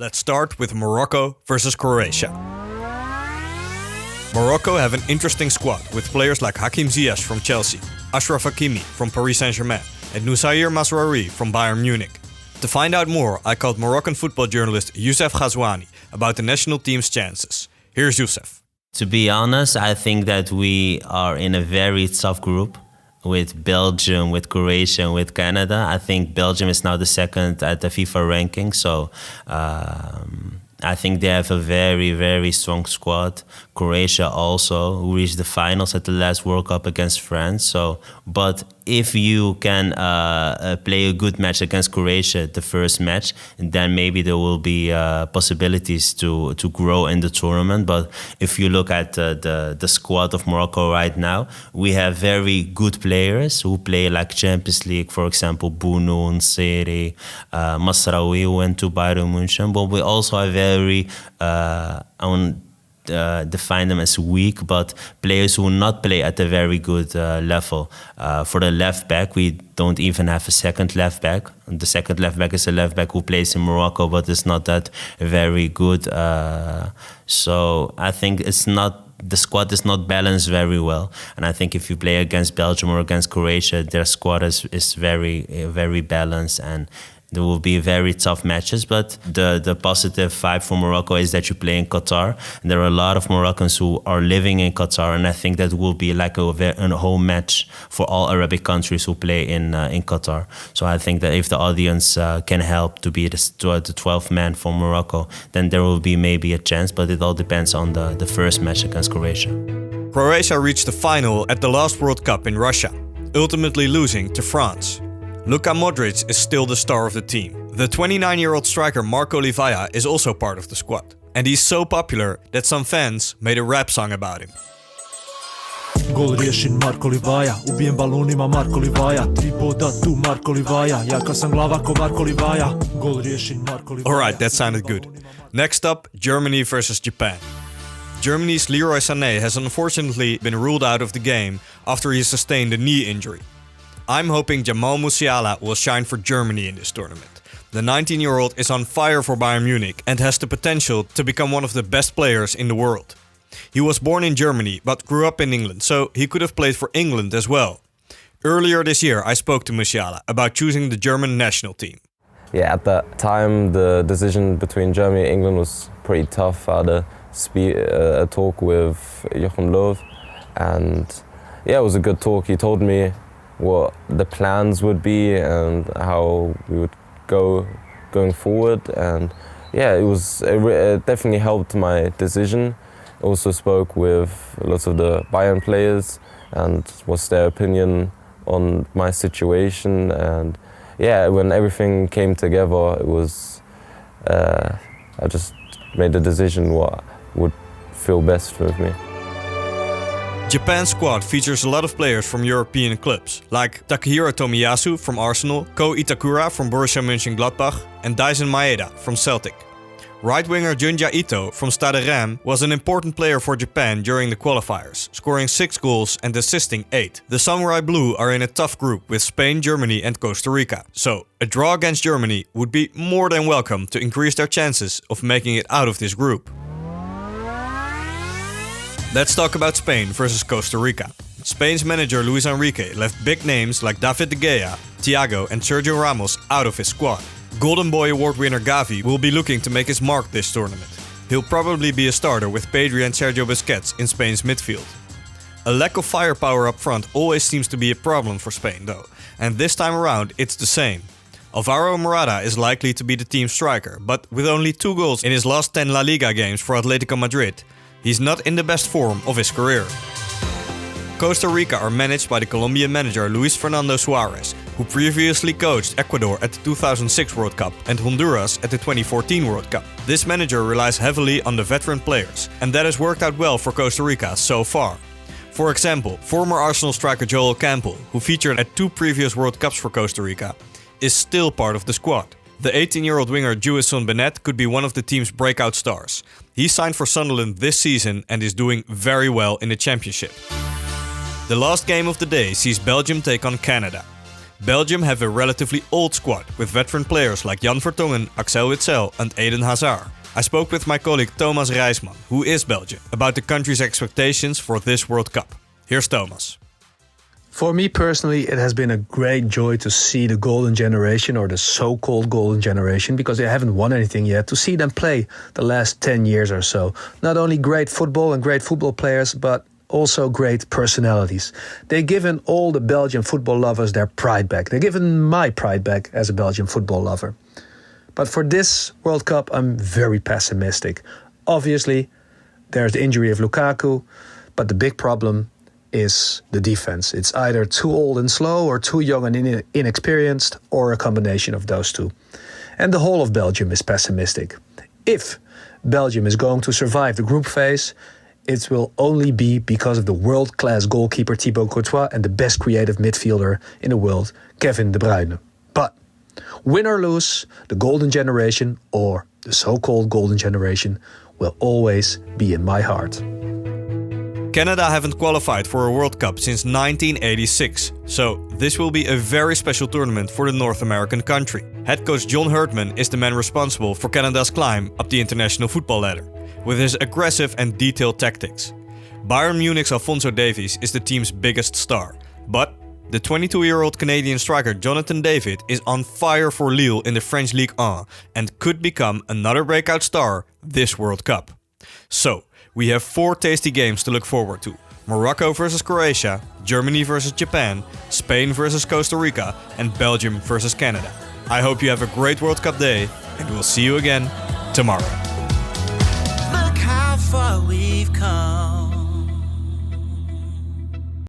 Let's start with Morocco versus Croatia. Morocco have an interesting squad with players like Hakim Ziyech from Chelsea, Achraf Hakimi from Paris Saint-Germain, and Noussair Mazraoui from Bayern Munich. To find out more, I called Moroccan football journalist Youssef Ghazouani about the national team's chances. Here's Youssef. To be honest, I think that we are in a very tough group with Belgium, with Croatia, and with Canada. I think Belgium is now the second at the FIFA ranking, so I think they have a very, very strong squad. Croatia also, who reached the finals at the last World Cup against France. But if you can play a good match against Croatia, the first match, then maybe there will be possibilities to grow in the tournament. But if you look at the squad of Morocco right now, we have very good players who play like Champions League, for example, Bounou, Seri, Mazraoui, who went to Bayern München. But we also have very, define them as weak, but players who will not play at a very good level. For the left back, we don't even have a second left back. The second left back is a left back who plays in Morocco, but is not that very good. So I think the squad is not balanced very well. And I think if you play against Belgium or against Croatia, their squad is very, very balanced, and there will be very tough matches. But the positive vibe for Morocco is that you play in Qatar. And there are a lot of Moroccans who are living in Qatar, and I think that will be like a home match for all Arabic countries who play in Qatar. So I think that if the audience can help to be the 12th man for Morocco, then there will be maybe a chance, but it all depends on the first match against Croatia. Croatia reached the final at the last World Cup in Russia, ultimately losing to France. Luka Modric is still the star of the team. The 29-year-old striker Marco Livaja is also part of the squad. And he's so popular that some fans made a rap song about him. Gol riješin Marko Livaja, ubijem balonima Marko Livaja, 3 boda tu Marko Livaja, jaka sam glava ko Marko Livaja. Gol riješin Marko Livaja. Alright, that sounded good. Next up, Germany versus Japan. Germany's Leroy Sané has unfortunately been ruled out of the game after he sustained a knee injury. I'm hoping Jamal Musiala will shine for Germany in this tournament. The 19-year-old is on fire for Bayern Munich and has the potential to become one of the best players in the world. He was born in Germany but grew up in England, so he could have played for England as well. Earlier this year, I spoke to Musiala about choosing the German national team. Yeah, at that time, the decision between Germany and England was pretty tough. I had a talk with Joachim Löw, and yeah, it was a good talk. He told me what the plans would be and how we would going forward, and yeah, it definitely helped my decision. Also spoke with lots of the Bayern players and what's their opinion on my situation, and yeah, when everything came together, it was I just made the decision what would feel best with me. Japan's squad features a lot of players from European clubs, like Takahiro Tomiyasu from Arsenal, Ko Itakura from Borussia Mönchengladbach, and Daisen Maeda from Celtic. Right-winger Junja Ito from Stade Reims was an important player for Japan during the qualifiers, scoring 6 goals and assisting 8. The Samurai Blue are in a tough group with Spain, Germany and Costa Rica, so a draw against Germany would be more than welcome to increase their chances of making it out of this group. Let's talk about Spain versus Costa Rica. Spain's manager Luis Enrique left big names like David de Gea, Thiago and Sergio Ramos out of his squad. Golden Boy Award winner Gavi will be looking to make his mark this tournament. He'll probably be a starter with Pedri and Sergio Busquets in Spain's midfield. A lack of firepower up front always seems to be a problem for Spain though, and this time around it's the same. Alvaro Morata is likely to be the team striker, but with only 2 goals in his last 10 La Liga games for Atletico Madrid, he's not in the best form of his career. Costa Rica are managed by the Colombian manager Luis Fernando Suarez, who previously coached Ecuador at the 2006 World Cup and Honduras at the 2014 World Cup. This manager relies heavily on the veteran players, and that has worked out well for Costa Rica so far. For example, former Arsenal striker Joel Campbell, who featured at 2 previous World Cups for Costa Rica, is still part of the squad. The 18-year-old winger Jewison Bennett could be one of the team's breakout stars. He signed for Sunderland this season and is doing very well in the championship. The last game of the day sees Belgium take on Canada. Belgium have a relatively old squad with veteran players like Jan Vertongen, Axel Witsel and Eden Hazard. I spoke with my colleague Thomas Reisman, who is Belgian, about the country's expectations for this World Cup. Here's Thomas. For me personally, it has been a great joy to see the golden generation, or the so-called golden generation, because they haven't won anything yet, to see them play the last 10 years or so. Not only great football and great football players, but also great personalities. They've given all the Belgian football lovers their pride back. They've given my pride back as a Belgian football lover. But for this World Cup, I'm very pessimistic. Obviously, there's the injury of Lukaku, but the big problem is the defense. It's either too old and slow, or too young and inexperienced, or a combination of those two. And the whole of Belgium is pessimistic. If Belgium is going to survive the group phase, it will only be because of the world-class goalkeeper Thibaut Courtois and the best creative midfielder in the world, Kevin De Bruyne. But win or lose, the golden generation, or the so-called golden generation, will always be in my heart. Canada haven't qualified for a World Cup since 1986, so this will be a very special tournament for the North American country. Head coach John Herdman is the man responsible for Canada's climb up the international football ladder, with his aggressive and detailed tactics. Bayern Munich's Alphonso Davies is the team's biggest star, but the 22-year-old Canadian striker Jonathan David is on fire for Lille in the French Ligue 1 and could become another breakout star this World Cup. So, we have 4 tasty games to look forward to: Morocco versus Croatia, Germany versus Japan, Spain versus Costa Rica, and Belgium versus Canada. I hope you have a great World Cup day, and we'll see you again tomorrow. Look how far we've come.